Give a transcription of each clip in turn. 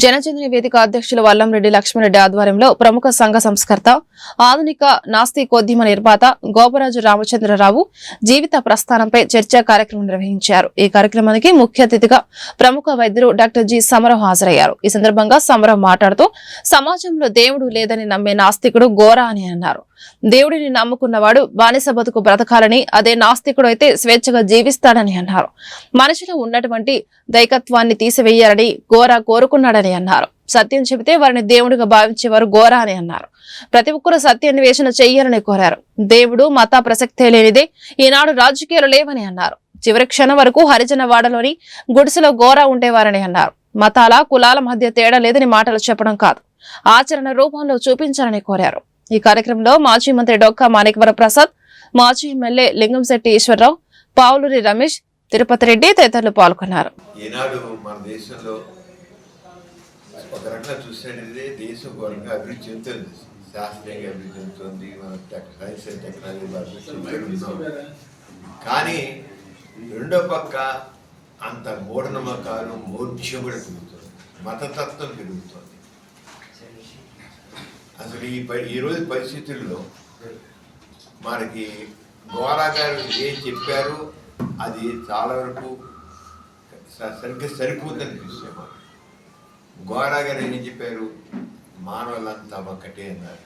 జనచంద్రి వేదిక అధ్యక్షులు వల్లంరెడ్డి లక్ష్మణరెడ్డి ఆధ్వర్యంలో ప్రముఖ సంఘ సంస్కర్త ఆధునిక నాస్తికోద్యమ నిర్మాత గోపరాజు రామచంద్రరావు జీవిత ప్రస్థానంపై చర్చా కార్యక్రమం నిర్వహించారు. ఈ కార్యక్రమానికి ముఖ్య అతిథిగా ప్రముఖ వైద్యులు డాక్టర్ జి సమరావు హాజరయ్యారు. ఈ సందర్భంగా సమరావు మాట్లాడుతూ సమాజంలో దేవుడు లేదని నమ్మే నాస్తికుడు ఘోర అని అన్నారు. దేవుడిని నమ్ముకున్నవాడు బానిస బతుకు బ్రతకాలని, అదే నాస్తికుడు అయితే స్వేచ్ఛగా జీవిస్తాడని అన్నారు. మనిషిలో ఉన్నటువంటి దైకత్వాన్ని తీసివేయాలని ఘోర కోరుకున్నాడని అన్నారు. సత్యం చెబితే వారిని దేవుడిగా భావించేవారు ఘోర అని అన్నారు. ప్రతి ఒక్కరూ సత్యాన్వేషణ చెయ్యాలని కోరారు. దేవుడు మత ప్రసక్తే లేనిదే ఈనాడు రాజకీయాలు లేవని అన్నారు. చివరి క్షణం వరకు హరిజన వాడలోని గుడిసెలో ఘోర ఉండేవారని అన్నారు. మతాల కులాల మధ్య తేడా లేదని మాటలు చెప్పడం కాదు, ఆచరణ రూపంలో చూపించాలని కోరారు. ఈ కార్యక్రమంలో మాజీ మంత్రి డొక్కా మాణిక్వర ప్రసాద్, మాజీ ఎమ్మెల్యే లింగంశెట్టి ఈశ్వరరావు, పావులూరి రమేష్, తిరుపతి రెడ్డి తదితరులు పాల్గొన్నారు. ఈనాడు మన దేశంలో ఒక రకంగా చూసినట్లయితే దేశం ఘోరంగా అభివృద్ధి చెందుతుంది, శాస్త్రీయంగా అభివృద్ధి చెందుతుంది, మన సైన్స్ అండ్ టెక్నాలజీ అభివృద్ధి. కానీ రెండో పక్క అంత మూఢనమ్మకాలు మోర్ధ్యం కూడా పెరుగుతుంది, మతతత్వం పెరుగుతుంది. అసలు ఈరోజు పరిస్థితుల్లో మనకి గోరా గారు ఏం చెప్పారు అది చాలా వరకు సరిగ్గా సరిపోతుందనిపిస్తుంది. మనకు గోరా గారు ఏం చెప్పారు, మానవులంతా ఒక్కటే అన్నారు,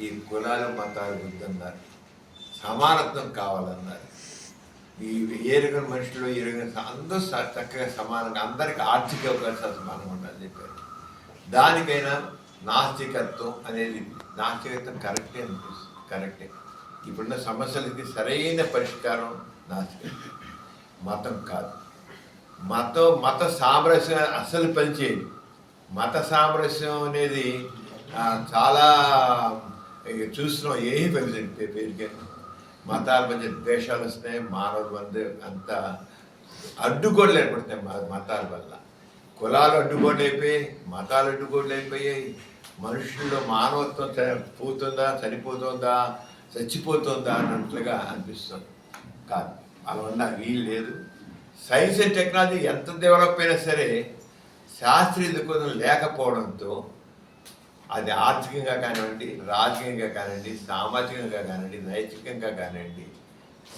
ఈ కులాలు మతాలు వద్దన్నారు, సమానత్వం కావాలన్నారు. ఈ ఏరుగున మనుషులు ఏరుగున అందరూ చక్కగా సమానంగా, అందరికీ ఆర్థిక అవకాశాలు సమానంగా ఉండాలని చెప్పారు. దానికైనా నాస్తికత్వం అనేది, నాస్తికత్వం కరెక్టే అనిపిస్తుంది, కరెక్టే. ఇప్పుడున్న సమస్యలకి సరైన పరిష్కారం నాస్తికత్వం, మతం కాదు. మత సామరస్యం అస్సలు పనిచేయదు. మత సామరస్యం అనేది చాలా చూస్తున్నాం. ఏమీ పనిచేయండి పేరుకే మతాల మధ్య ద్వేషాలు వస్తాయి, మానవుల మధ్య అంత అడ్డుగోడలు ఏర్పడతాయి మతాల వల్ల. కులాలు అడ్డుగోడలు అయిపోయాయి, మతాలు అడ్డుగోడలు అయిపోయాయి. మనుషుల్లో మానవత్వం పోతుందా, చనిపోతుందా, చచ్చిపోతుందా అన్నట్లుగా అనిపిస్తుంది. కాదు, అలా ఉన్న వీలు లేదు. సైన్స్ అండ్ టెక్నాలజీ ఎంత డెవలప్ అయినా సరే శాస్త్రీయ దృక్పథం లేకపోవడంతో అది ఆర్థికంగా కానివ్వండి, రాజకీయంగా కానివ్వండి, సామాజికంగా కానివ్వండి, నైతికంగా కానివ్వండి,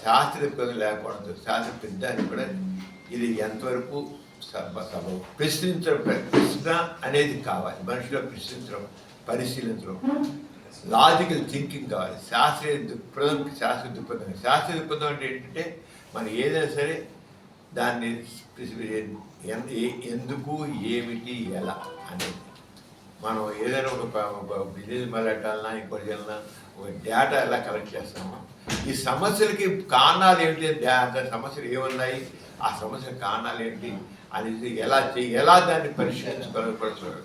శాస్త్రీయ దృక్పథం లేకపోవడంతో శాస్త్ర పెద్దాన్ని కూడా ఇది ఎంతవరకు ప్రశ్న అనేది కావాలి. మనిషిలో ప్రశ్నించడం, పరిశీలించడం, లాజికల్ థింకింగ్ కావాలి. శాస్త్రీయ దృక్పథం అంటే ఏంటంటే మనం ఏదైనా సరే దాన్ని ఎందుకు, ఏమిటి, ఎలా అనేది మనం ఏదైనా ఒక బిజినెస్ మొదలెట్టాలన్నా, ఇంకోటి చేయాలన్నా ఒక డేటా ఎలా కలెక్ట్ చేస్తాము, ఈ సమస్యలకి కారణాలు ఏమిటి, సమస్యలు ఏమున్నాయి, ఆ సమస్య కారణాలు ఏంటి అనేది ఎలా దాన్ని పరిష్కరించుకోవాలి.